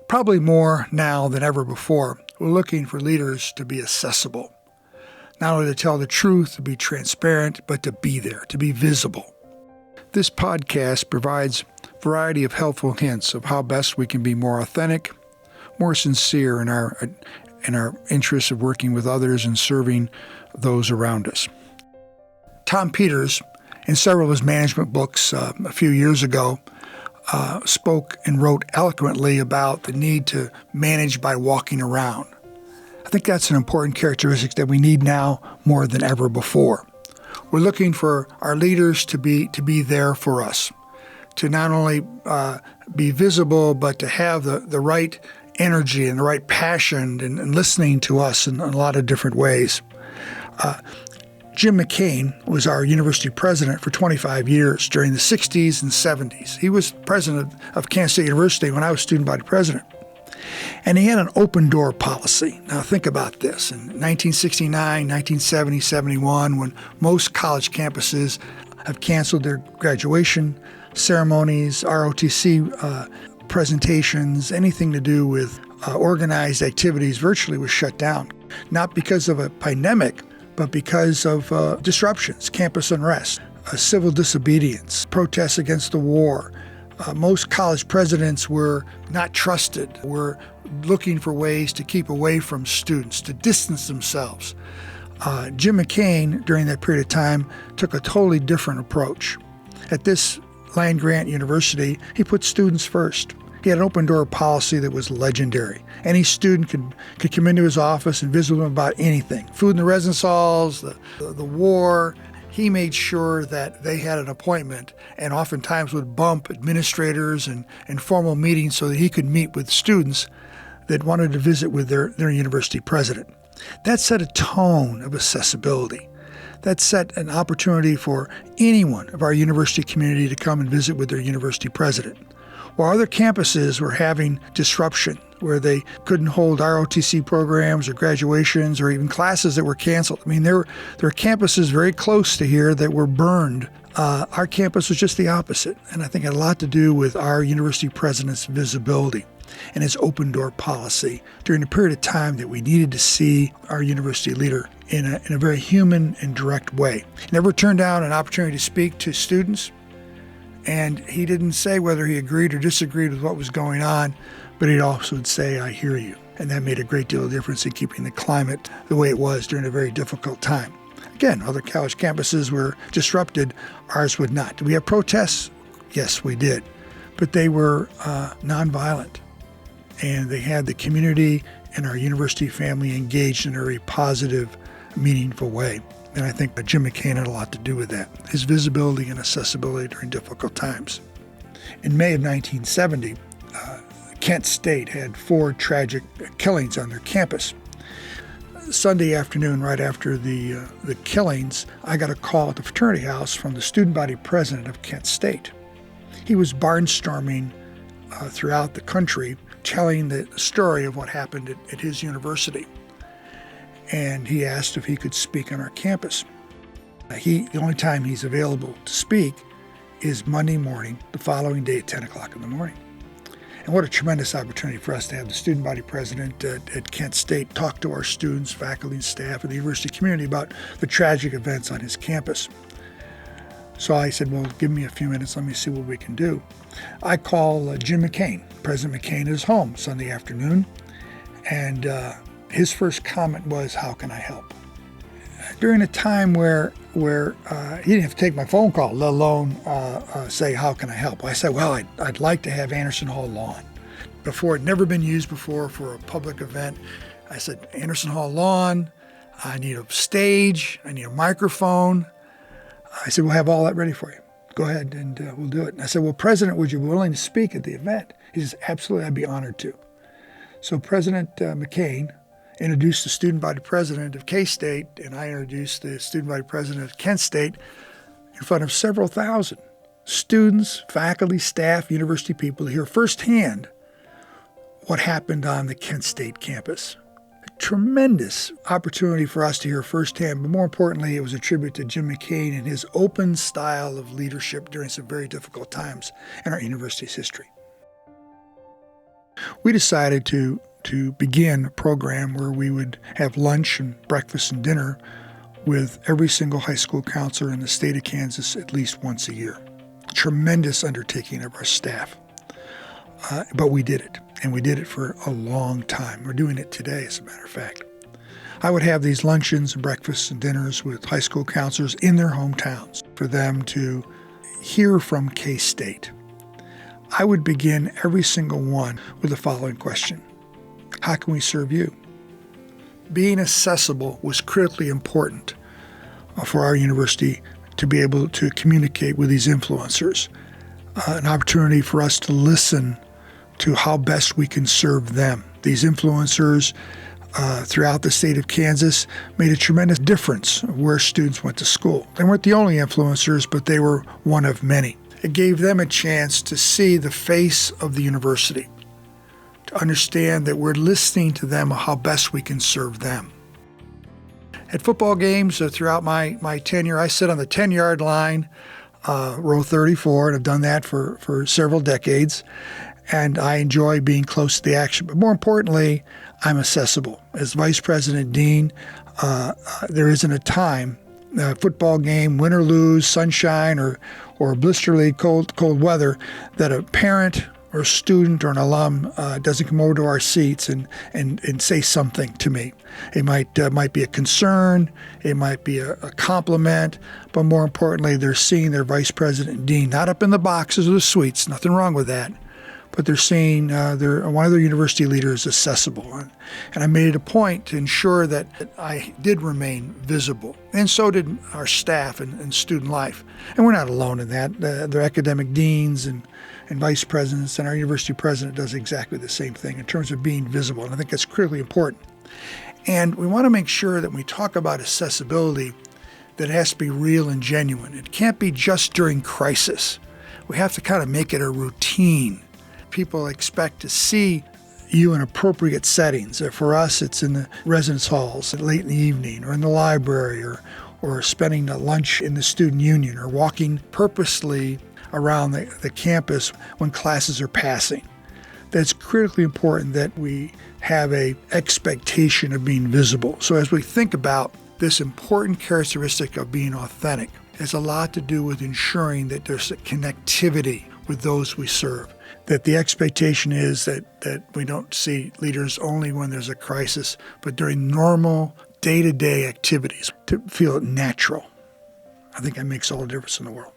Probably more now than ever before, we're looking for leaders to be accessible. Not only to tell the truth, to be transparent, but to be there, to be visible. This podcast provides a variety of helpful hints of how best we can be more authentic, more sincere in our interests of working with others and serving those around us. Tom Peters, in several of his management books a few years ago, spoke and wrote eloquently about the need to manage by walking around. I think that's an important characteristic that we need now more than ever before. We're looking for our leaders to be there for us, to not only be visible, but to have the right energy and the right passion and listening to us in a lot of different ways. Jim McCain was our university president for 25 years during the 60s and 70s. He was president of Kansas State University when I was student body president. And he had an open door policy. Now think about this. In 1969, 1970, 71, when most college campuses have canceled their graduation ceremonies, ROTC presentations, anything to do with organized activities virtually was shut down. Not because of a pandemic, but because of disruptions, campus unrest, civil disobedience, protests against the war. Most college presidents were not trusted, were looking for ways to keep away from students, to distance themselves. Jim McCain, during that period of time, took a totally different approach. At this land-grant university, he put students first. He had an open-door policy that was legendary. Any student could come into his office and visit with him about anything. Food in the residence halls, the war. He made sure that they had an appointment and oftentimes would bump administrators and formal meetings so that he could meet with students that wanted to visit with their university president. That set a tone of accessibility. That set an opportunity for anyone of our university community to come and visit with their university president. While other campuses were having disruption, where they couldn't hold ROTC programs or graduations or even classes that were canceled. I mean, there were campuses very close to here that were burned. Our campus was just the opposite, and I think it had a lot to do with our university president's visibility and his open-door policy during a period of time that we needed to see our university leader in a very human and direct way. He never turned down an opportunity to speak to students, and he didn't say whether he agreed or disagreed with what was going on, but he'd also would say, "I hear you." And that made a great deal of difference in keeping the climate the way it was during a very difficult time. Again, other college campuses were disrupted. Ours would not. Did we have protests? Yes, we did. But they were nonviolent. And they had the community and our university family engaged in a very positive, meaningful way. And I think that Jim McCain had a lot to do with that, his visibility and accessibility during difficult times. In May of 1970, Kent State had 4 tragic killings on their campus. Sunday afternoon, right after the killings, I got a call at the fraternity house from the student body president of Kent State. He was barnstorming throughout the country, telling the story of what happened at his university. And he asked if he could speak on our campus. The only time he's available to speak is Monday morning, the following day at 10 o'clock in the morning. And what a tremendous opportunity for us to have the student body president at Kent State talk to our students, faculty, and staff, and the university community about the tragic events on his campus. So I said, well, give me a few minutes, let me see what we can do. I call Jim McCain, President McCain, at his home Sunday afternoon, and his first comment was, "How can I help?" During a time where he didn't have to take my phone call, let alone say, "How can I help?" I said, well, I'd like to have Anderson Hall lawn. Before, it'd never been used before for a public event. I said, Anderson Hall lawn, I need a stage, I need a microphone. I said, we'll have all that ready for you. Go ahead and we'll do it. And I said, well, President, would you be willing to speak at the event? He says, absolutely, I'd be honored to. So President McCain introduced the student body president of K-State, and I introduced the student body president of Kent State in front of several thousand students, faculty, staff, university people to hear firsthand what happened on the Kent State campus. A tremendous opportunity for us to hear firsthand, but more importantly, it was a tribute to Jim McCain and his open style of leadership during some very difficult times in our university's history. we decided to begin a program where we would have lunch and breakfast and dinner with every single high school counselor in the state of Kansas at least once a year. Tremendous undertaking of our staff. But we did it, and we did it for a long time. We're doing it today, as a matter of fact. I would have these luncheons and breakfasts and dinners with high school counselors in their hometowns for them to hear from K-State. I would begin every single one with the following question: how can we serve you? Being accessible was critically important for our university to be able to communicate with these influencers, an opportunity for us to listen to how best we can serve them. These influencers throughout the state of Kansas made a tremendous difference where students went to school. They weren't the only influencers, but they were one of many. It gave them a chance to see the face of the university, to understand that we're listening to them on how best we can serve them. At football games throughout my tenure, I sit on the 10-yard line, row 34, and I've done that for several decades. And I enjoy being close to the action. But more importantly, I'm accessible. As Vice President Dean, there isn't a time, football game, win or lose, sunshine or blisterly cold weather, that a parent or a student or an alum doesn't come over to our seats and say something to me. It might be a concern, it might be a compliment, but more importantly, they're seeing their Vice President Dean, not up in the boxes or the suites, nothing wrong with that, but they're seeing one of their university leaders accessible. And I made it a point to ensure that I did remain visible, and so did our staff and student life. And we're not alone in that. Their academic deans and vice presidents and our university president does exactly the same thing in terms of being visible, and I think that's critically important. And we want to make sure that when we talk about accessibility, that it has to be real and genuine. It can't be just during crisis. We have to kind of make it a routine. People expect to see you in appropriate settings. For us, it's in the residence halls late in the evening, or in the library, or spending lunch in the student union, or walking purposely around the campus when classes are passing. That's critically important that we have an expectation of being visible. So as we think about this important characteristic of being authentic, it has a lot to do with ensuring that there's a connectivity with those we serve. That the expectation is that we don't see leaders only when there's a crisis, but during normal day-to-day activities, to feel it natural. I think that makes all the difference in the world.